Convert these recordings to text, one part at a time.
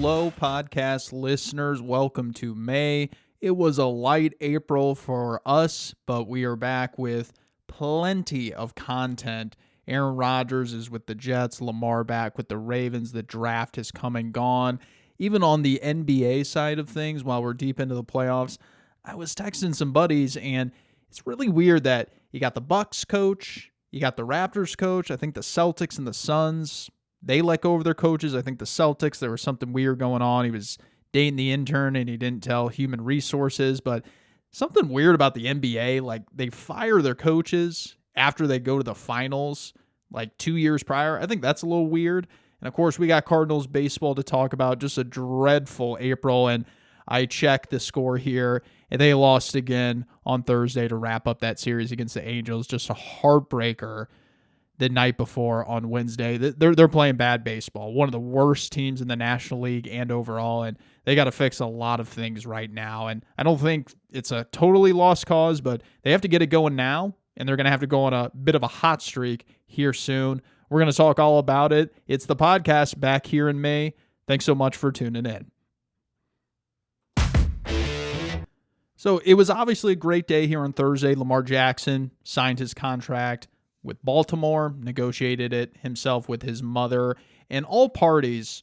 Hello, podcast listeners. Welcome to May. It was a light April for us, but we are back with plenty of content. Aaron Rodgers is with the Jets, Lamar back with the Ravens. The draft has come and gone. Even on the NBA side of things, while we're deep into the playoffs, I was texting some buddies, and it's really weird that you got the Bucks coach, you got the Raptors coach, I think the Celtics and the Suns, they let go of their coaches. I think the Celtics, there was something weird going on. He was dating the intern and he didn't tell human resources. But something weird about the NBA, like they fire their coaches after they go to the finals like 2 years prior. I think that's a little weird. And of course, we got Cardinals baseball to talk about. Just a dreadful April. And I checked the score here, and they lost again on Thursday to wrap up that series against the Angels. Just a heartbreaker. The night before on Wednesday. They're playing bad baseball. One of the worst teams in the National League and overall, and they got to fix a lot of things right now. And I don't think it's a totally lost cause, but they have to get it going now, and they're going to have to go on a bit of a hot streak here soon. We're going to talk all about it. It's the podcast back here in May. Thanks so much for tuning in. So it was obviously a great day here on Thursday. Lamar Jackson signed his contract with Baltimore, negotiated it himself with his mother, and all parties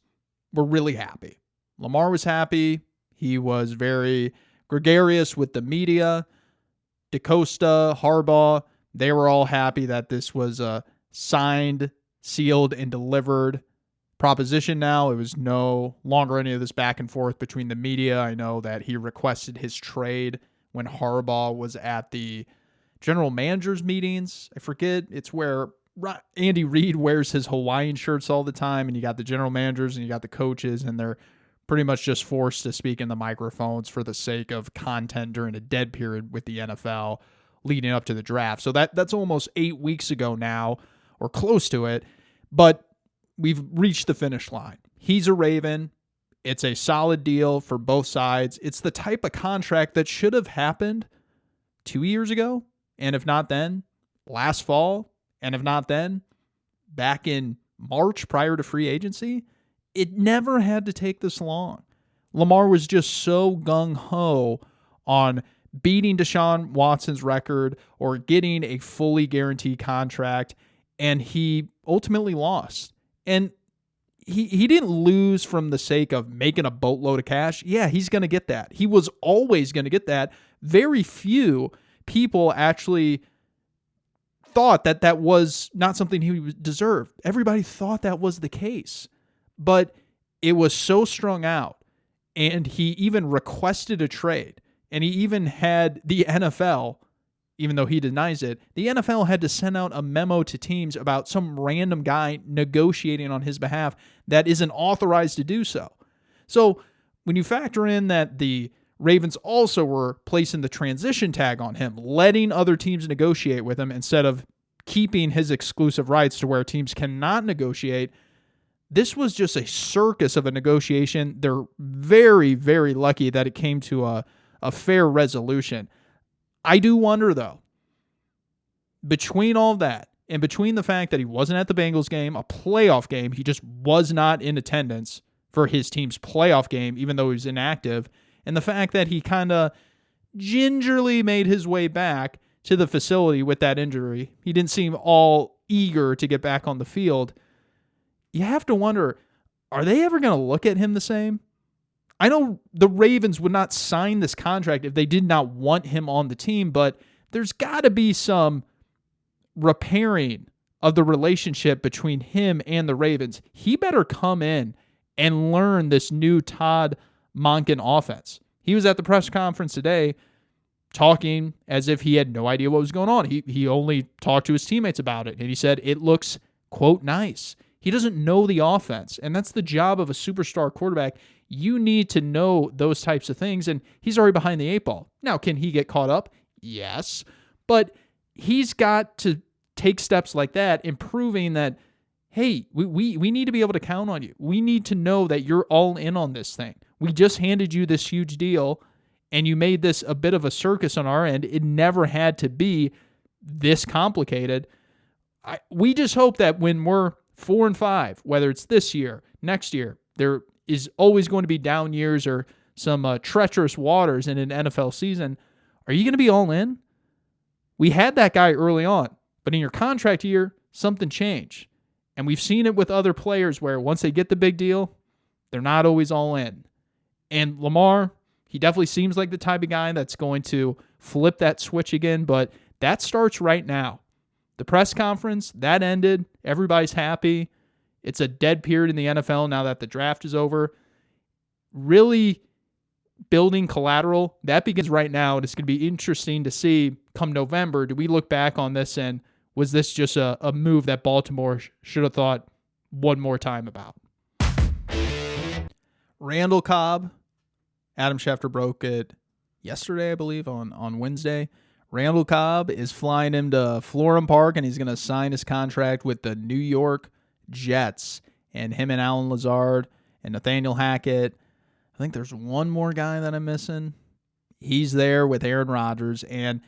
were really happy. Lamar was happy. He was very gregarious with the media. DeCosta, Harbaugh, they were all happy that this was a signed, sealed, and delivered proposition now. It was no longer any of this back and forth between the media. I know that he requested his trade when Harbaugh was at the general managers meetings. I forget. It's where Andy Reid wears his Hawaiian shirts all the time, and you got the general managers and you got the coaches, and they're pretty much just forced to speak in the microphones for the sake of content during a dead period with the NFL leading up to the draft. So that's almost 8 weeks ago now, or close to it, but we've reached the finish line. He's a Raven. It's a solid deal for both sides. It's the type of contract that should have happened 2 years ago. And if not then, last fall, and if not then, back in March prior to free agency. It never had to take this long. Lamar was just so gung-ho on beating Deshaun Watson's record or getting a fully guaranteed contract, and he ultimately lost. And he didn't lose from the sake of making a boatload of cash. Yeah, he's going to get that. He was always going to get that. Very few people actually thought that that was not something he deserved. Everybody thought that was the case, but it was so strung out, and he even requested a trade, and he even had the NFL, even though he denies it, the NFL had to send out a memo to teams about some random guy negotiating on his behalf that isn't authorized to do so. So when you factor in that the Ravens also were placing the transition tag on him, letting other teams negotiate with him instead of keeping his exclusive rights to where teams cannot negotiate. This was just a circus of a negotiation. They're very, very lucky that it came to a fair resolution. I do wonder, though, between all that and between the fact that he wasn't at the Bengals game, a playoff game, he just was not in attendance for his team's playoff game, even though he was inactive, and the fact that he kind of gingerly made his way back to the facility with that injury, he didn't seem all eager to get back on the field. You have to wonder, are they ever going to look at him the same? I know the Ravens would not sign this contract if they did not want him on the team, but there's got to be some repairing of the relationship between him and the Ravens. He better come in and learn this new Todd Monken offense. He was at the press conference today talking as if he had no idea what was going on. He only talked to his teammates about it, and he said it looks, quote, nice. He doesn't know the offense, and that's the job of a superstar quarterback. You need to know those types of things, and he's already behind the eight ball. Now, can he get caught up? Yes, but he's got to take steps like that, improving that, hey, we need to be able to count on you. We need to know that you're all in on this thing. We just handed you this huge deal, and you made this a bit of a circus on our end. It never had to be this complicated. We just hope that when we're 4-5, whether it's this year, next year, they're is always going to be down years or some treacherous waters in an NFL season, are you going to be all in? We had that guy early on, but in your contract year, something changed. And we've seen it with other players where once they get the big deal, they're not always all in. And Lamar, he definitely seems like the type of guy that's going to flip that switch again, but that starts right now. The press conference, that ended. Everybody's happy. It's a dead period in the NFL now that the draft is over. Really building collateral, that begins right now, and it's going to be interesting to see come November, do we look back on this and was this just a move that Baltimore should have thought one more time about? Randall Cobb, Adam Schefter broke it yesterday, I believe, on Wednesday. Randall Cobb is flying him to Florham Park, and he's going to sign his contract with the New York Jets. And him and Alan Lazard and Nathaniel Hackett. I think there's one more guy that I'm missing. He's there with Aaron Rodgers. And,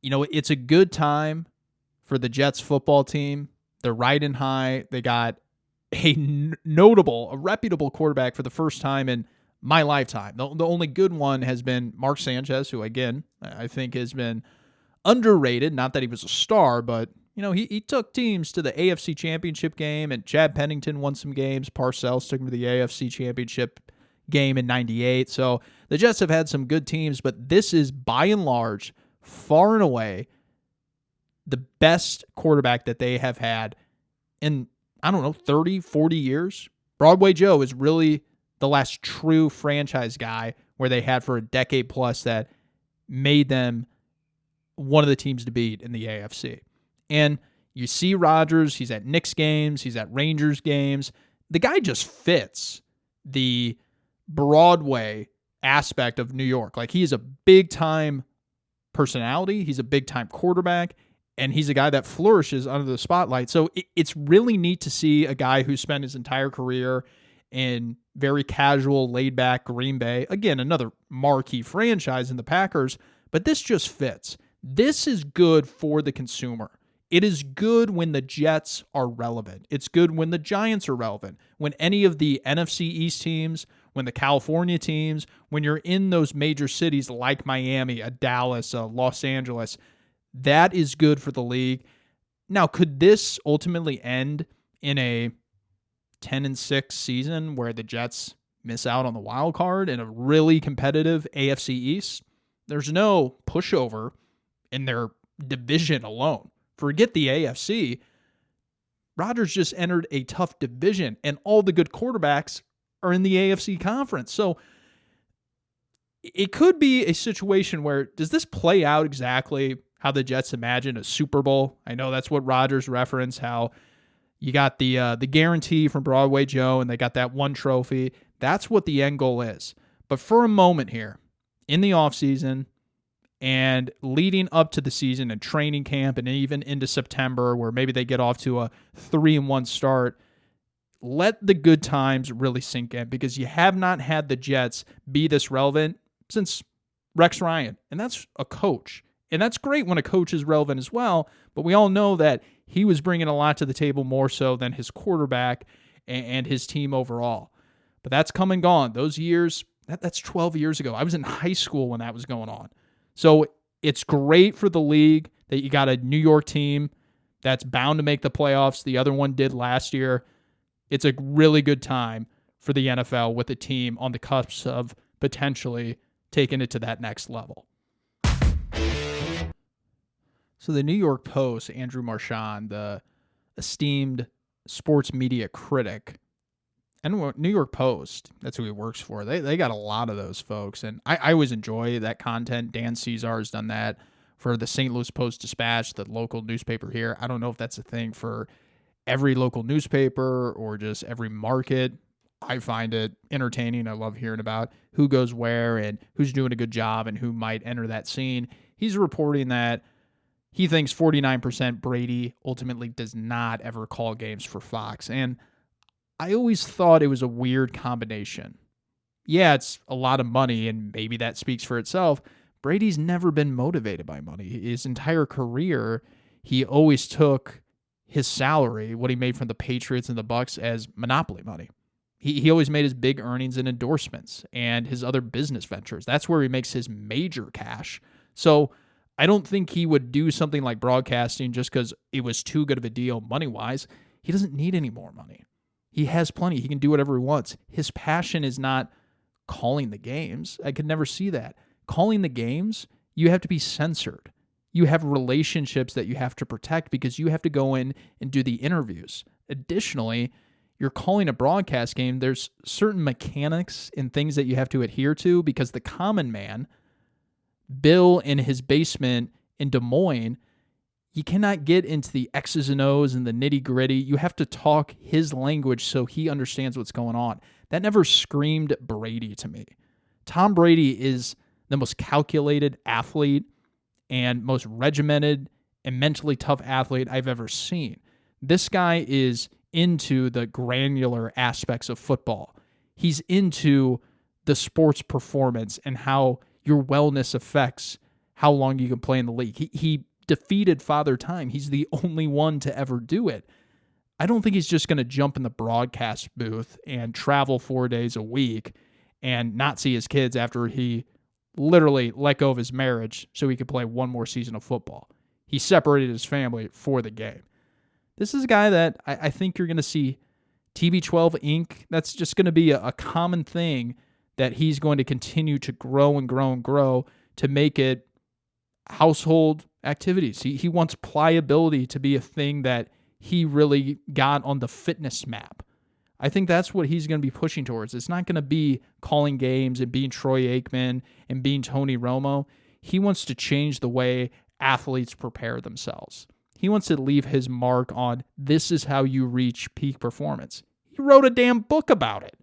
it's a good time for the Jets football team. They're riding high. They got a reputable quarterback for the first time in my lifetime. The only good one has been Mark Sanchez, who, again, I think has been underrated. Not that he was a star, but, he took teams to the AFC Championship game, and Chad Pennington won some games. Parcells took him to the AFC Championship game in 98. So the Jets have had some good teams, but this is, by and large, far and away, the best quarterback that they have had in, 30, 40 years. Broadway Joe is really the last true franchise guy where they had for a decade plus that made them one of the teams to beat in the AFC. And you see Rodgers, he's at Knicks games, he's at Rangers games. The guy just fits the Broadway aspect of New York. Like, he is a big-time personality, he's a big-time quarterback, and he's a guy that flourishes under the spotlight. So it's really neat to see a guy who spent his entire career in very casual, laid-back Green Bay. Again, another marquee franchise in the Packers, but this just fits. This is good for the consumer. It is good when the Jets are relevant. It's good when the Giants are relevant. When any of the NFC East teams, when the California teams, when you're in those major cities like Miami, Dallas, Los Angeles, that is good for the league. Now, could this ultimately end in a 10-6 season where the Jets miss out on the wild card in a really competitive AFC East? There's no pushover in their division alone. Forget the AFC. Rodgers just entered a tough division, and all the good quarterbacks are in the AFC conference. So it could be a situation where, does this play out exactly how the Jets imagine a Super Bowl? I know that's what Rodgers referenced, how you got the guarantee from Broadway Joe, and they got that one trophy. That's what the end goal is. But for a moment here, in the offseason, and leading up to the season and training camp and even into September where maybe they get off to a 3-1 start, let the good times really sink in, because you have not had the Jets be this relevant since Rex Ryan. And that's a coach. And that's great when a coach is relevant as well, but we all know that he was bringing a lot to the table more so than his quarterback and his team overall. But that's come and gone. Those years, that's 12 years ago. I was in high school when that was going on. So it's great for the league that you got a New York team that's bound to make the playoffs. The other one did last year. It's a really good time for the NFL with a team on the cusp of potentially taking it to that next level. So the New York Post, Andrew Marchand, the esteemed sports media critic, and New York Post, that's who he works for. They got a lot of those folks, and I always enjoy that content. Dan Cesar has done that for the St. Louis Post-Dispatch, the local newspaper here. I don't know if that's a thing for every local newspaper or just every market. I find it entertaining. I love hearing about who goes where and who's doing a good job and who might enter that scene. He's reporting that he thinks 49% Brady ultimately does not ever call games for Fox, and I always thought it was a weird combination. Yeah, it's a lot of money, and maybe that speaks for itself. Brady's never been motivated by money. His entire career, he always took his salary, what he made from the Patriots and the Bucs, as monopoly money. He always made his big earnings in endorsements and his other business ventures. That's where he makes his major cash. So I don't think he would do something like broadcasting just because it was too good of a deal money-wise. He doesn't need any more money. He has plenty. He can do whatever he wants. His passion is not calling the games. I could never see that. Calling the games, you have to be censored. You have relationships that you have to protect because you have to go in and do the interviews. Additionally, you're calling a broadcast game. There's certain mechanics and things that you have to adhere to because the common man, Bill in his basement in Des Moines, you cannot get into the X's and O's and the nitty gritty. You have to talk his language so he understands what's going on. That never screamed Brady to me. Tom Brady is the most calculated athlete and most regimented and mentally tough athlete I've ever seen. This guy is into the granular aspects of football. He's into the sports performance and how your wellness affects how long you can play in the league. He defeated Father Time. He's the only one to ever do it. I don't think he's just going to jump in the broadcast booth and travel 4 days a week and not see his kids after he literally let go of his marriage so he could play one more season of football. He separated his family for the game. This is a guy that I think you're going to see TB12 Inc. That's just going to be a common thing that he's going to continue to grow and grow and grow to make it household activities. He wants pliability to be a thing that he really got on the fitness map. I think that's what he's going to be pushing towards. It's not going to be calling games and being Troy Aikman and being Tony Romo. He wants to change the way athletes prepare themselves. He wants to leave his mark on this is how you reach peak performance. He wrote a damn book about it.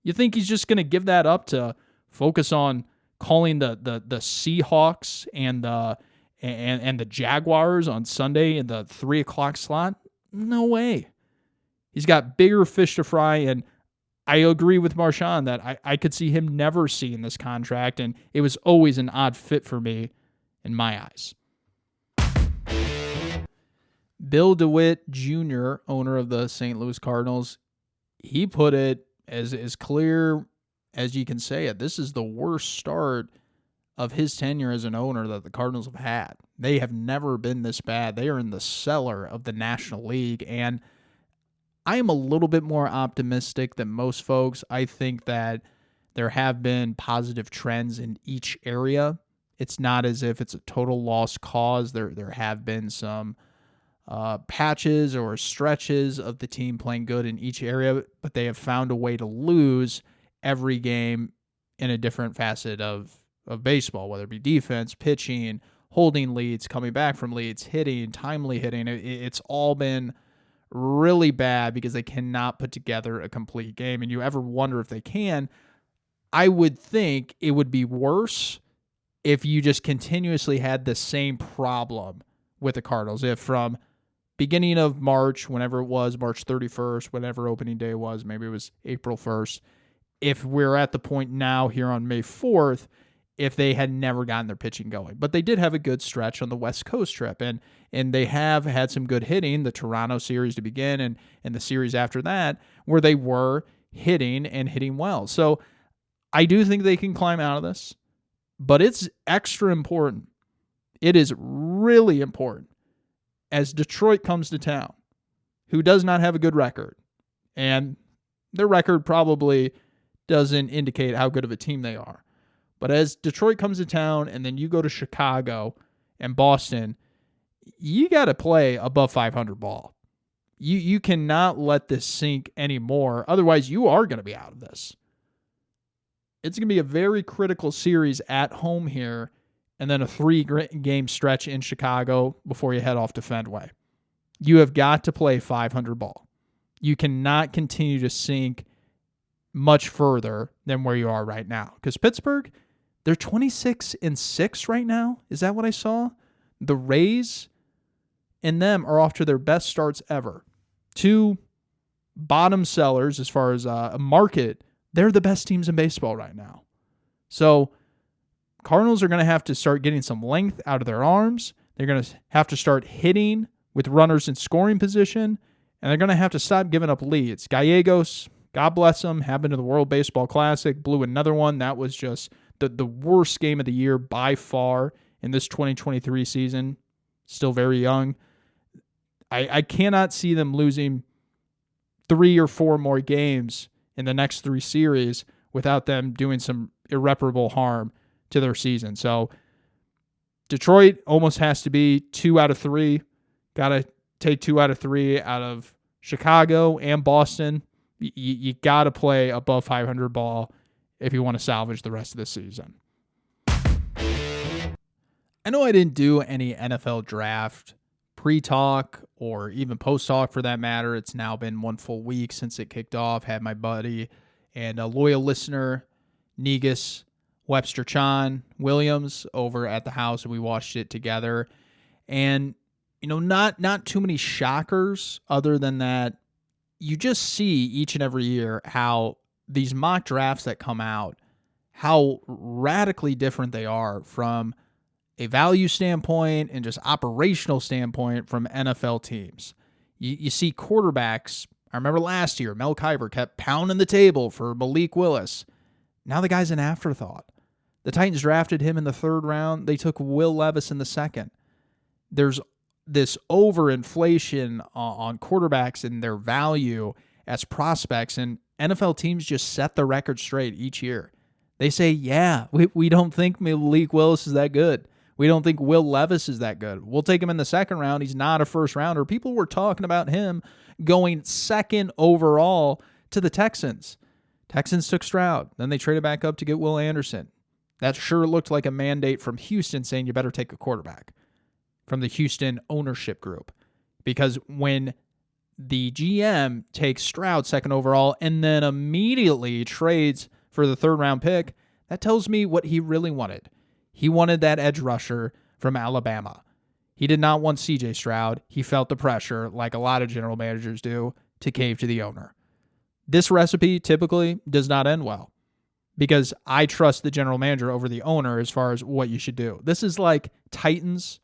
You think he's just going to give that up to focus on calling the Seahawks and the Jaguars on Sunday in the 3 o'clock slot? No way. He's got bigger fish to fry, and I agree with Marshawn that I could see him never seeing this contract, and it was always an odd fit for me in my eyes. Bill DeWitt Jr., owner of the St. Louis Cardinals, he put it as clear as you can say it. This is the worst start of his tenure as an owner that the Cardinals have had. They have never been this bad. They are in the cellar of the National League, and I am a little bit more optimistic than most folks. I think that there have been positive trends in each area. It's not as if it's a total lost cause. There have been some patches or stretches of the team playing good in each area, but they have found a way to lose every game in a different facet of baseball, whether it be defense, pitching, holding leads, coming back from leads, hitting, timely hitting. It's all been really bad because they cannot put together a complete game. And you ever wonder if they can, I would think it would be worse if you just continuously had the same problem with the Cardinals. If from beginning of March, whenever it was, March 31st, whatever opening day was, maybe it was April 1st, if we're at the point now here on May 4th, if they had never gotten their pitching going. But they did have a good stretch on the West Coast trip, and they have had some good hitting, the Toronto series to begin, and the series after that, where they were hitting and hitting well. So I do think they can climb out of this, but it's extra important. It is really important as Detroit comes to town, who does not have a good record, and their record probably doesn't indicate how good of a team they are. But as Detroit comes to town and then you go to Chicago and Boston, you got to play above 500 ball. You cannot let this sink anymore. Otherwise, you are going to be out of this. It's going to be a very critical series at home here, and then a 3-game stretch in Chicago before you head off to Fenway. You have got to play 500 ball. You cannot continue to sink much further than where you are right now. Because Pittsburgh, they're 26-6 right now. Is that what I saw? The Rays and them are off to their best starts ever. 2 bottom sellers as far as a market. They're the best teams in baseball right now. So Cardinals are going to have to start getting some length out of their arms. They're going to have to start hitting with runners in scoring position, and they're going to have to stop giving up leads. Gallegos, God bless him. Happened to the World Baseball Classic, blew another one. That was just the worst game of the year by far in this 2023 season. Still very young. I cannot see them losing 3 or 4 more games in the next 3 series without them doing some irreparable harm to their season. So Detroit almost has to be 2 out of 3. Got to take 2 out of 3 out of Chicago and Boston. You got to play above 500 ball if you want to salvage the rest of the season. I know I didn't do any NFL draft pre-talk or even post-talk for that matter. It's now been 1 full week since it kicked off. Had my buddy and a loyal listener, Negus Webster Chan Williams, over at the house, and we watched it together. And, not too many shockers other than that. You just see each and every year how these mock drafts that come out, how radically different they are from a value standpoint and just operational standpoint from NFL teams. You see quarterbacks. I remember last year, Mel Kiper kept pounding the table for Malik Willis. Now the guy's an afterthought. The Titans drafted him in the 3rd round. They took Will Levis in the 2nd. There's this overinflation on quarterbacks and their value as prospects, and NFL teams just set the record straight each year. They say, yeah, we don't think Malik Willis is that good. We don't think Will Levis is that good. We'll take him in the 2nd round. He's not a first rounder. People were talking about him going 2nd overall to the Texans. Texans took Stroud. Then they traded back up to get Will Anderson. That sure looked like a mandate from Houston saying you better take a quarterback from the Houston ownership group. Because when the GM takes Stroud 2nd overall and then immediately trades for the 3rd round pick, that tells me what he really wanted. He wanted that edge rusher from Alabama. He did not want C.J. Stroud. He felt the pressure, like a lot of general managers do, to cave to the owner. This recipe typically does not end well because I trust the general manager over the owner as far as what you should do. This is like Titans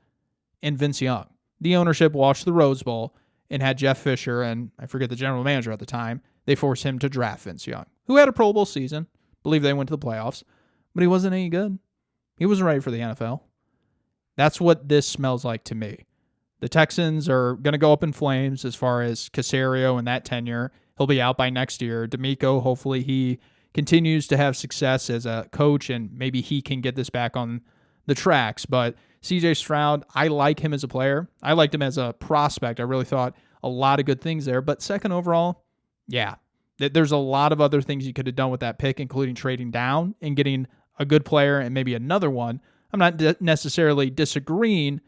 and Vince Young. The ownership watched the Rose Bowl and had Jeff Fisher, and I forget the general manager at the time, they forced him to draft Vince Young, who had a Pro Bowl season. Believe they went to the playoffs, but he wasn't any good. He wasn't ready for the NFL. That's what this smells like to me. The Texans are going to go up in flames as far as Caserio and that tenure. He'll be out by next year. D'Amico, hopefully he continues to have success as a coach and maybe he can get this back on the tracks. But C.J. Stroud, I like him as a player. I liked him as a prospect. I really thought a lot of good things there. But 2nd overall, yeah, there's a lot of other things you could have done with that pick, including trading down and getting a good player and maybe another one. I'm not necessarily disagreeing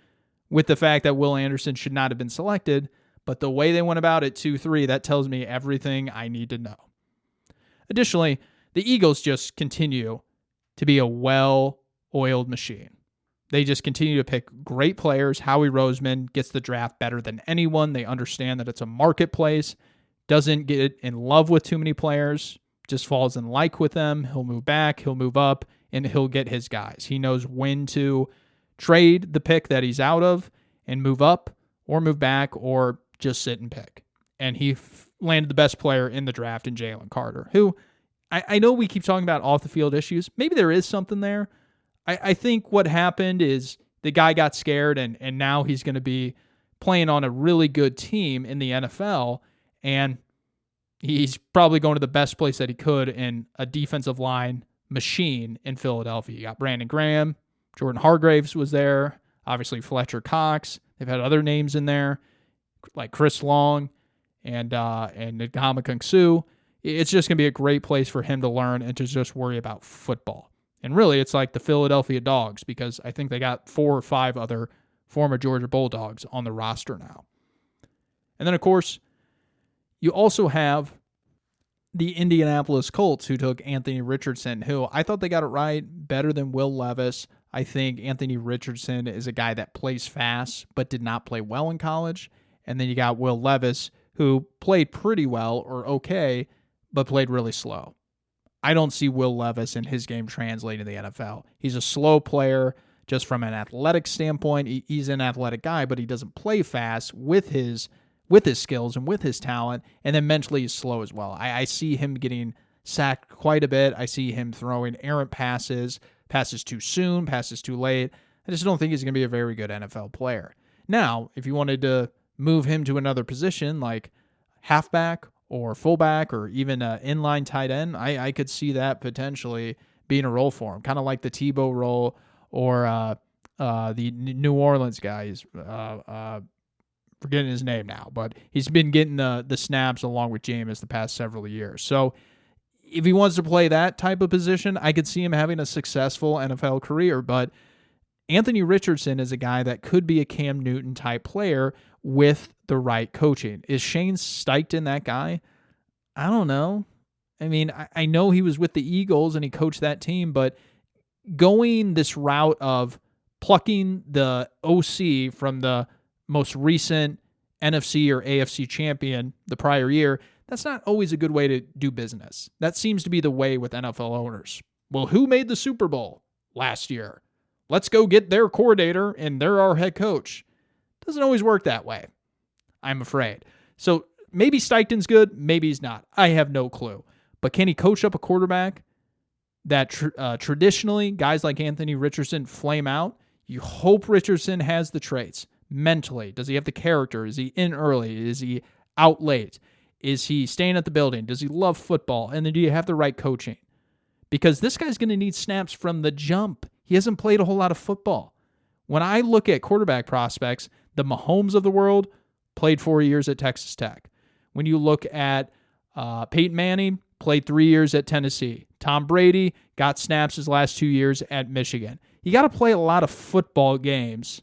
with the fact that Will Anderson should not have been selected, but the way they went about it 2-3, that tells me everything I need to know. Additionally, the Eagles just continue to be a well-oiled machine. They just continue to pick great players. Howie Roseman gets the draft better than anyone. They understand that it's a marketplace, doesn't get in love with too many players, just falls in like with them. He'll move back, he'll move up, and he'll get his guys. He knows when to trade the pick that he's out of and move up or move back or just sit and pick. And he landed the best player in the draft in Jalen Carter, who I know we keep talking about off-the-field issues. Maybe there is something there. I think what happened is the guy got scared, and now he's going to be playing on a really good team in the NFL, and he's probably going to the best place that he could in a defensive line machine in Philadelphia. You got Brandon Graham, Jordan Hargraves was there, obviously Fletcher Cox. They've had other names in there like Chris Long and Ndamukong Suh. It's just going to be a great place for him to learn and to just worry about football. And really, it's like the Philadelphia Dogs because I think they got 4 or 5 other former Georgia Bulldogs on the roster now. And then, of course, you also have the Indianapolis Colts, who took Anthony Richardson, who I thought they got it right, better than Will Levis. I think Anthony Richardson is a guy that plays fast, but did not play well in college. And then you got Will Levis, who played pretty well or okay, but played really slow. I don't see Will Levis and his game translating to the NFL. He's a slow player just from an athletic standpoint. He's an athletic guy, but he doesn't play fast with his with his skills and with his talent, and then mentally he's slow as well. I see him getting sacked quite a bit. I see him throwing errant passes too soon, passes too late. I just don't think he's going to be a very good NFL player. Now, if you wanted to move him to another position like halfback or fullback or even an inline tight end, I could see that potentially being a role for him, kind of like the Tebow role or the New Orleans guy. He's forgetting his name now, but he's been getting the snaps along with Jameis the past several years. So if he wants to play that type of position, I could see him having a successful NFL career. But Anthony Richardson is a guy that could be a Cam Newton type player with the right coaching. Is Shane Steichen that guy? I don't know. I mean, I know he was with the Eagles and he coached that team, but going this route of plucking the OC from the most recent NFC or AFC champion the prior year, that's not always a good way to do business. That seems to be the way with NFL owners. Well, who made the Super Bowl last year? Let's go get their coordinator and they're our head coach. Doesn't always work that way, I'm afraid. So maybe Steichen's good, maybe he's not. I have no clue. But can he coach up a quarterback that traditionally guys like Anthony Richardson flame out? You hope Richardson has the traits. Mentally, does he have the character? Is he in early? Is he out late? Is he staying at the building? Does he love football? And then do you have the right coaching? Because this guy's going to need snaps from the jump. He hasn't played a whole lot of football. When I look at quarterback prospects, the Mahomes of the world played 4 years at Texas Tech. When you look at Peyton Manning, played 3 years at Tennessee. Tom Brady got snaps his last 2 years at Michigan. You got to play a lot of football games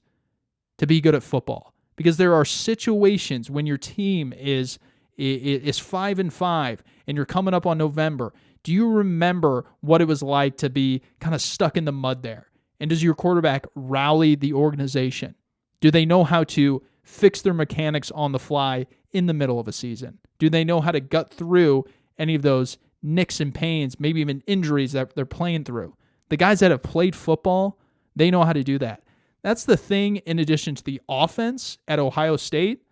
to be good at football, because there are situations when your team is 5-5 and you're coming up on November. Do you remember what it was like to be kind of stuck in the mud there? And does your quarterback rally the organization? Do they know how to fix their mechanics on the fly in the middle of a season? Do they know how to gut through any of those nicks and pains, maybe even injuries that they're playing through? The guys that have played football, they know how to do that. That's the thing, in addition to the offense at Ohio State,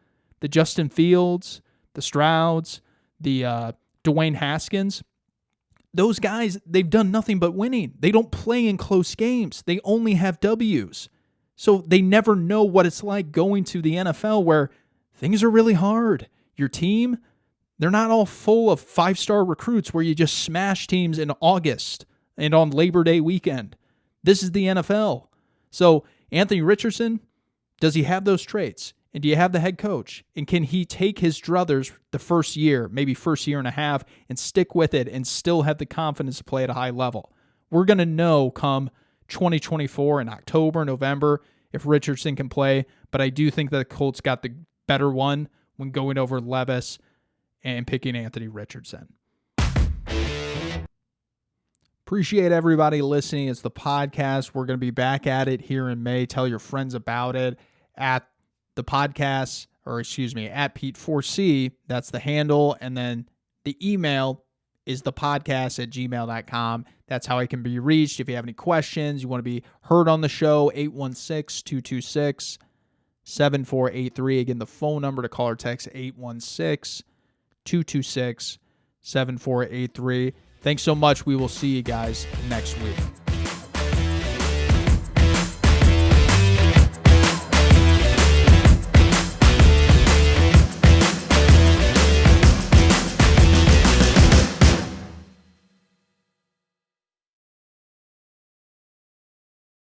the Justin Fields, the Strouds, the Dwayne Haskins. Those guys, they've done nothing but winning. They don't play in close games. They only have W's. So they never know what it's like going to the NFL where things are really hard. Your team, they're not all full of 5-star recruits where you just smash teams in August and on Labor Day weekend. This is the NFL. So Anthony Richardson, does he have those traits? And do you have the head coach? And can he take his druthers the first year, maybe first year and a half, and stick with it and still have the confidence to play at a high level? We're going to know come 2024 in October, November, if Richardson can play. But I do think that the Colts got the better one when going over Levis and picking Anthony Richardson. Appreciate everybody listening. It's the podcast. We're going to be back at it here in May. Tell your friends about it at the podcast, at Pete4C. That's the handle. And then the email is thepodcast@gmail.com. That's how I can be reached. If you have any questions, you want to be heard on the show, 816-226-7483. Again, the phone number to call or text, 816-226-7483. Thanks so much. We will see you guys next week.